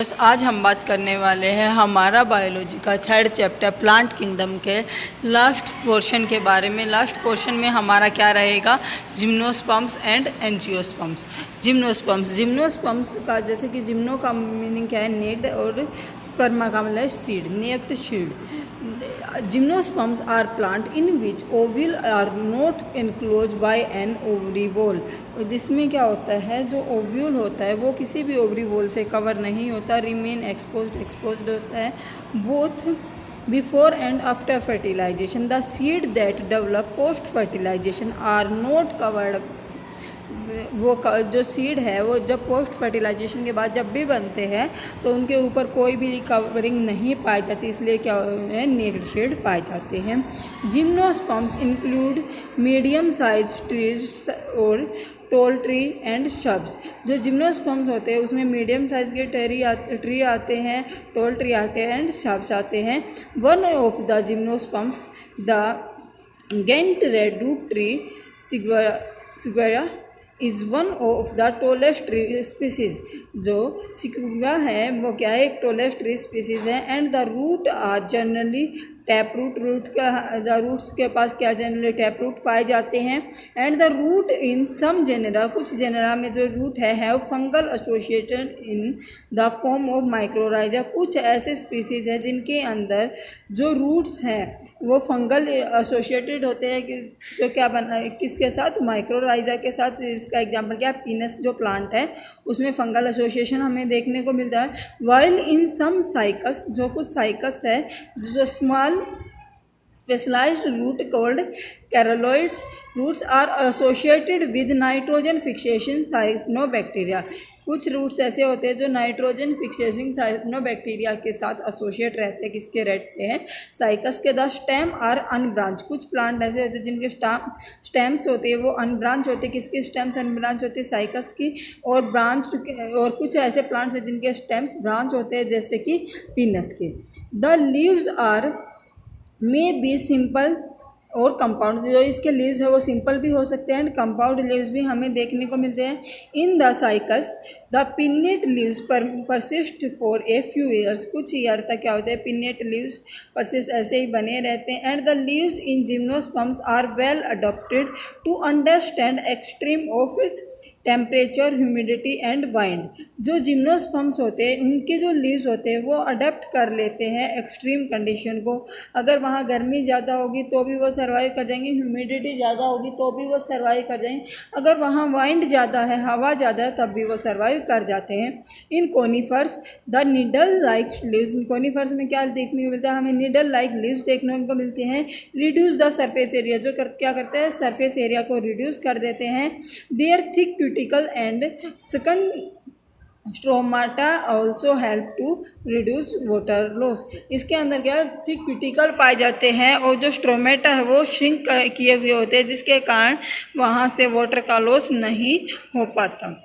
बस आज हम बात करने वाले हैं हमारा बायोलॉजी का थर्ड चैप्टर प्लांट किंगडम के लास्ट पोर्शन के बारे में। लास्ट पोर्शन में हमारा क्या रहेगा, जिम्नोस्पर्म्स एंड एंजियोस्पर्म्स। जिम्नोस्पर्म्स का जैसे कि जिम्नो का मीनिंग क्या है, नेक्ड, और स्पर्मा का मतलब seed, naked seed. Gymnosperms are plant in which ovule are not enclose by an ovary wall. जिसमें क्या होता है, जो ओव्यूल होता है वो किसी भी ओवरी वॉल से कवर नहीं होता, रिमेन एक्सपोज्ड होता है both before and after fertilization. The seed that develop post fertilization are not covered. वो जो सीड है वो जब पोस्ट फर्टिलाइजेशन के बाद जब भी बनते हैं तो उनके ऊपर कोई भी कवरिंग नहीं पाई जाती, इसलिए क्या है, नेक्ड सीड पाए जाते हैं। Gymnosperms include medium size trees और टॉल ट्री एंड शब्स। जो जिम्नोस्पर्म्स होते हैं उसमें मीडियम साइज के ट्री आते हैं, टॉल ट्री आते हैं एंड शब्स आते हैं। One of the gymnosperms, the giant redwood tree sequoia is one of the tallest tree species. जो सिक्विया है वो क्या है, एक टोलेस्ट ट्री स्पीसीज है। And the root are generally tap root का रूट्स के पास क्या जनरली टैप रूट पाए जाते हैं। And the root in some genera, कुछ जेनेरा में जो रूट है have fungal associated in the form of mycorrhiza. कुछ ऐसे स्पीसीज है जिनके अंदर जो रूट्स हैं वो फंगल एसोसिएटेड होते हैं कि जो क्या बना किसके साथ, माइक्रोराइजा के साथ। इसका एग्जांपल क्या है, पीनस जो प्लांट है उसमें फंगल एसोसिएशन हमें देखने को मिलता है। वाइल इन सम साइकस, जो कुछ साइकस है, जो small specialized root called caroloids roots are associated with nitrogen fixation cyanobacteria। कुछ रूट्स ऐसे होते हैं जो नाइट्रोजन फिक्सेशन साइनोबैक्टीरिया के साथ एसोसिएट रहते हैं, किसके रहते हैं, साइकस के। द स्टेम आर अनब्रांच, कुछ प्लांट ऐसे होते हैं जिनके स्टेम्स होते हैं वो अनब्रांच होते हैं, किसके स्टेम्स अनब्रांच होते हैं, साइकस की। और ब्रांच, और कुछ ऐसे प्लांट्स हैं जिनके स्टेम्स ब्रांच होते हैं जैसे कि पीनस के। The leaves are may be simple और कंपाउंड, जो इसके लीव्स है वो सिंपल भी हो सकते हैं एंड कंपाउंड लीव्स भी हमें देखने को मिलते हैं। In the cycas the pennate leaves persist for a few years, कुछ ईयर तक क्या होते हैं, पिन्नेट लीव्स परसिस्ट ऐसे ही बने रहते हैं। And the leaves in gymnosperms are well adopted to understand extreme of temperature, humidity and wind. जो जिम्नोस्पर्म्स होते हैं उनके जो लीव्स होते हैं वो अडेप्ट कर लेते हैं एक्सट्रीम कंडीशन को। अगर वहाँ गर्मी ज़्यादा होगी तो भी वो सर्वाइव कर जाएंगे, ह्यूमिडिटी ज़्यादा होगी तो भी वो सर्वाइव कर जाएंगे, अगर वहाँ वाइंड ज़्यादा है, हवा ज़्यादा है, तब भी वो सर्वाइव कर जाते हैं। In conifers the needle like leaves, conifers में क्या देखने को मिलता है, हमें नीडल लाइक लीव्स देखने को मिलते हैं। रिड्यूस द सरफेस एरिया, जो क्या करते हैं, सरफेस एरिया को रिड्यूस कर देते हैं। There thick cuticle and sunken stomata also help to reduce water loss. इसके अंदर क्या थिक क्यूटिकल पाए जाते हैं और जो स्ट्रोमेटा है वो श्रिंक किए हुए होते हैं, जिसके कारण वहाँ से वाटर का लॉस नहीं हो पाता।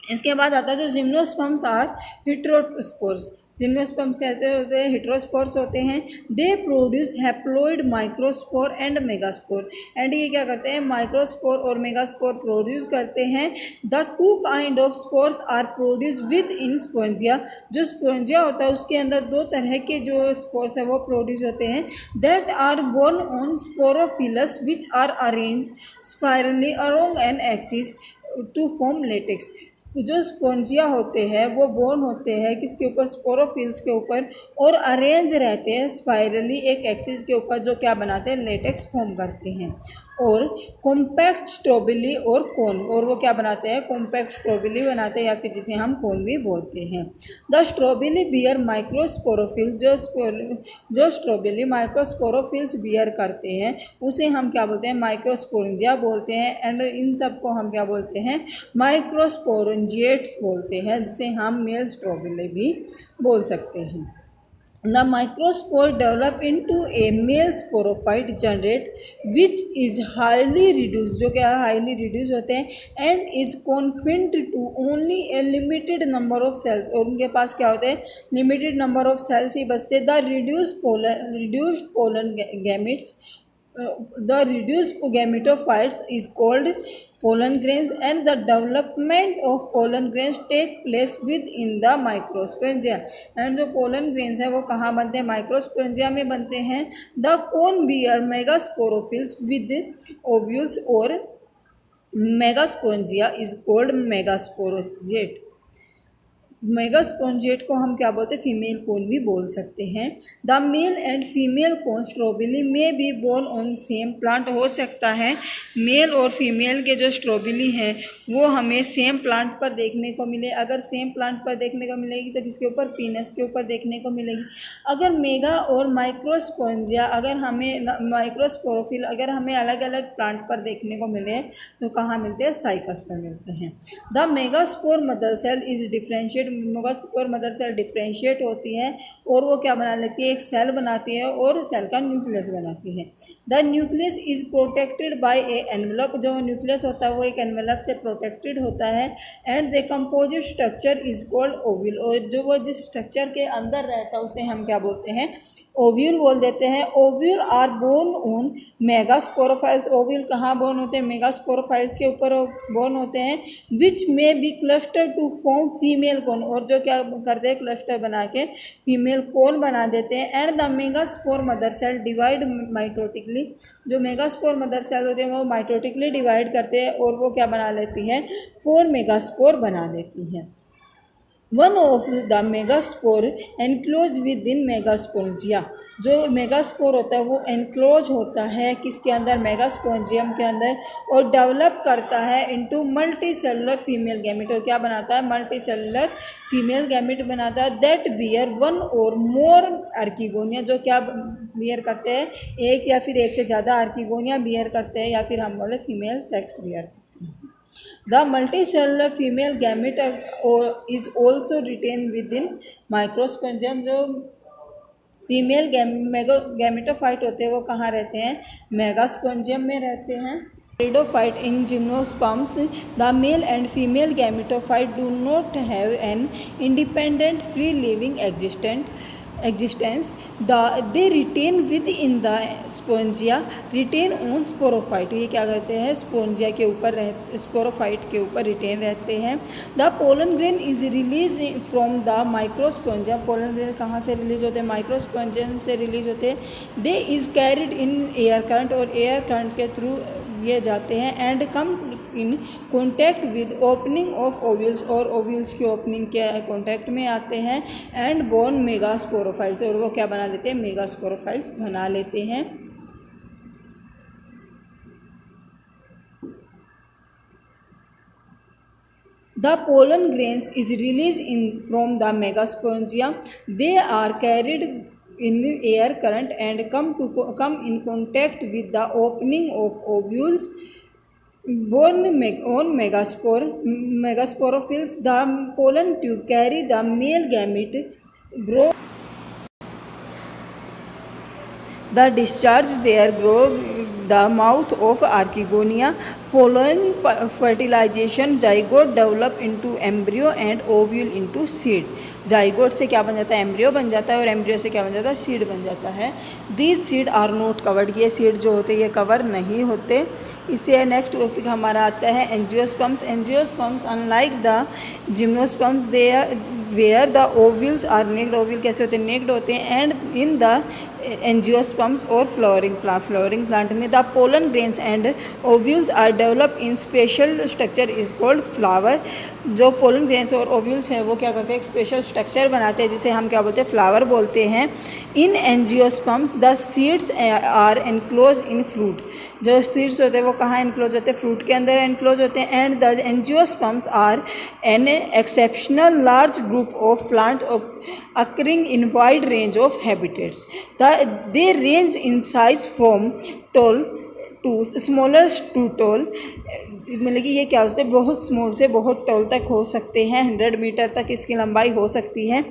इसके बाद आता है जो जिम्नोस्पर्म्स आर हेटेरोस्पोर्स। जिम्नोस्पर्म्स कहते होते हैं हेटेरोस्पोर्स होते हैं। They produce haploid microspore and megaspore. And ये क्या करते हैं, माइक्रोस्पोर और मेगास्पोर प्रोड्यूस करते हैं। The two kind of spores are produce within sporangia. जो स्पोंजिया होता है उसके अंदर दो तरह के जो स्पोर्स है वो प्रोड्यूस होते हैं। That are borne on sporophylls which are arrange spirally along an axis to form latex. जो स्पोंजिया होते हैं वो बोर्न होते हैं किसके ऊपर, स्पोरोफिल्स के ऊपर, और अरेंज रहते हैं स्पाइरली एक एक्सिस के ऊपर, जो क्या बनाते हैं, लेटेक्स फॉर्म करते हैं। और कॉम्पैक्ट स्ट्रोबिली और कोन, और वो क्या बनाते हैं, कॉम्पैक्ट स्ट्रोबिली बनाते हैं, या फिर जिसे हम कोन भी बोलते हैं। द स्ट्रोबिली बियर माइक्रोस्पोरोफिल्स, जो स्ट्रोबिली माइक्रोस्पोरोफिल्स बियर करते हैं उसे हम क्या बोलते हैं, माइक्रोस्पोरेंजिया बोलते हैं। एंड इन सब को हम क्या बोलते हैं, माइक्रोस्पोरेंजिएट्स बोलते हैं, जिसे हम मेल स्ट्रोबिली भी बोल सकते हैं। The microspore develop into a male sporophyte generate which is highly reduced, जो क्या highly reduced होते हैं, and is confined to only a limited number of cells, और उनके पास क्या होते हैं, limited number of cells ही बचते हैं। The reduced pollen gametes, the reduced gametophytes is called pollen grains, and the development of pollen grains take place within the microsporangia. and जो pollen grains है वो कहाँ बनते हैं, माइक्रोस्पोरेंजिया में बनते हैं. the cone bear megasporophylls with ovules or megasporangia is called megasporangiate. मेगास्पोंजिएट को हम क्या बोलते हैं, फीमेल कोन भी बोल सकते हैं. The male and female cone strawberry में भी बोर्न ऑन सेम प्लांट हो सकता है. मेल और फीमेल के जो स्ट्रॉबेरी हैं वो हमें सेम प्लांट पर देखने को मिले. अगर सेम प्लांट पर देखने को मिलेगी तो किसके ऊपर, पीनस के ऊपर देखने को मिलेगी. अगर मेगा और माइक्रोस्पोंजिया अगर हमें माइक्रोस्पोरोफिल अगर हमें अलग अलग प्लांट पर देखने को मिले तो कहाँ मिलते हैं, साइकस पर मिलते हैं. The megaspore mother cell is differentiate. Megaspore mother cell differentiate होती है और वो क्या बना लेती है, एक सेल बनाती है और सेल का न्यूक्लियस बनाती है. The nucleus is protected by A envelope. जो न्यूक्लियस होता है वो एक एनवेलप से प्रोटेक्टेड होता है. And the composite structure is called ovule. और जो वो जिस स्ट्रक्चर के अंदर रहता है उसे हम क्या बोलते हैं, ओव्यूल बोल देते हैं. Ovule are borne on megasporophylls. Ovule कहाँ बोर्न होते हैं, मेगास्पोरोफाइल्स के ऊपर बोर्न होते हैं. विच में be cluster to form female cone. और जो क्या करते हैं, क्लस्टर बना के फीमेल कोन बना देते हैं. And the megaspore mother cell divide mitotically. जो मेगास्पोर मदर सेल होते हैं वो माइटोटिकली डिवाइड करते हैं और वो क्या बना लेती हैं, 4 मेगास्पोर बना देती हैं. One of the megaspore enclose within megasporangia. जो मेगास्पोर होता है वो एनक्लोज होता है किसके अंदर, मेगास्पोंजियम के अंदर, और डेवलप करता है into multi cellular female gamete. और क्या बनाता है, मल्टी सेलुलर फीमेल गैमेट बनाता है. दैट बियर वन और मोर आर्किगोनिया. जो क्या बियर करते हैं, एक या फिर एक से ज़्यादा आर्किगोनिया बियर करते हैं, या फिर हम बोले female sex bear. The multicellular female gamete is also retained within microsporangium. जो फीमेल गैमेटोफाइट होते हैं वो कहाँ रहते हैं, मेगास्पोंजियम में रहते हैं. Pteridophyte in gymnosperms, the male and female gametophyte do not have an independent free living existence. They retain within the spongia, retain on sporophyte. ये क्या करते हैं, स्पोंजिया के ऊपर स्पोरोफाइट के ऊपर रिटेन रहते हैं. The pollen grain is release from the microsporangia. Pollen grain कहाँ से रिलीज होते हैं, माइक्रोस्पोंजियम से रिलीज होते हैं. They is carried in air current. और एयर करंट के थ्रू ये जाते हैं. And come in contact with opening of ovules. और ओव्यूल्स की ओपनिंग के कॉन्टैक्ट में आते हैं. And borne megasporophylls. और वो क्या बना लेते हैं, मेगास्पोरोफाइल्स बना लेते हैं. The pollen grains is released from the megasporangia. They are carried in air current and come in contact with the opening of ovules. Born on megasporophylls, the pollen tube carry the male gamete. Grow the discharge there grow the mouth of archegonia. Following fertilization, zygote develop into embryo and ovule into seed. Zygote से क्या बन जाता है, embryo बन जाता है. और embryo से क्या बन जाता है, सीड बन जाता है. These seed are not covered. ये सीड जो होते हैं ये कवर नहीं होते. इससे नेक्स्ट टॉपिक हमारा आता है angiosperms. Angiosperms unlike the gymnosperms they where the ovules are naked. Ovule कैसे होते हैं, नेक्ड होते हैं. एंड इन द एंजियोस्पर्म्स और फ्लावरिंग प्लांट में the pollen grains and ovules are develop in special structure is called flower. जो pollen grains और ovules हैं वो क्या करते हैं, एक स्पेशल स्ट्रक्चर बनाते हैं जिसे हम क्या बोलते हैं, फ्लावर बोलते हैं. In angiosperms the seeds are enclose in fruit. जो सीड्स होते हैं वो कहाँ एनक्लोज होते हैं, फ्रूट के अंदर एनक्लोज होते हैं. And the angiosperms are an exceptional large group of plant occurring in wide range of habitats. They range in size from tall to smallest to tall. मतलब कि ये क्या होते हैं, बहुत स्मॉल से बहुत टॉल तक हो सकते हैं. 100 मीटर तक इसकी लंबाई हो सकती है.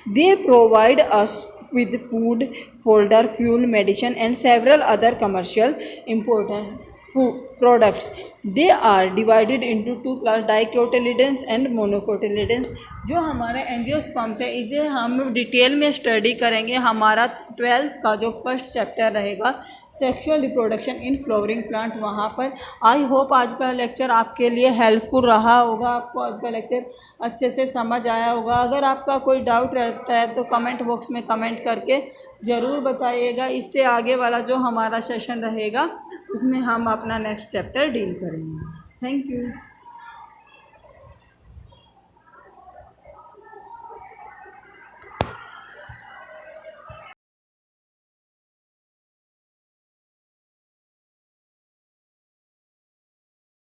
They provide us with food, fodder, fuel, medicine and several other commercial important food products. They are divided into two classes, dicotyledons and monocotyledons. जो हमारे एंजियोस्पर्म्स है इसे हम डिटेल में स्टडी करेंगे। हमारा 12th का जो फर्स्ट चैप्टर रहेगा sexual reproduction in flowering plant, वहाँ पर। आई होप आज का लेक्चर आपके लिए हेल्पफुल रहा होगा, आपको आज का लेक्चर अच्छे से समझ आया होगा। अगर आपका कोई डाउट रहता है तो कमेंट बॉक्स में कमेंट करके ज़रूर बताइएगा। इससे आगे वाला जो हमारा सेशन रहेगा उसमें हम अपना नेक्स्ट चैप्टर डील करेंगे। Thank you.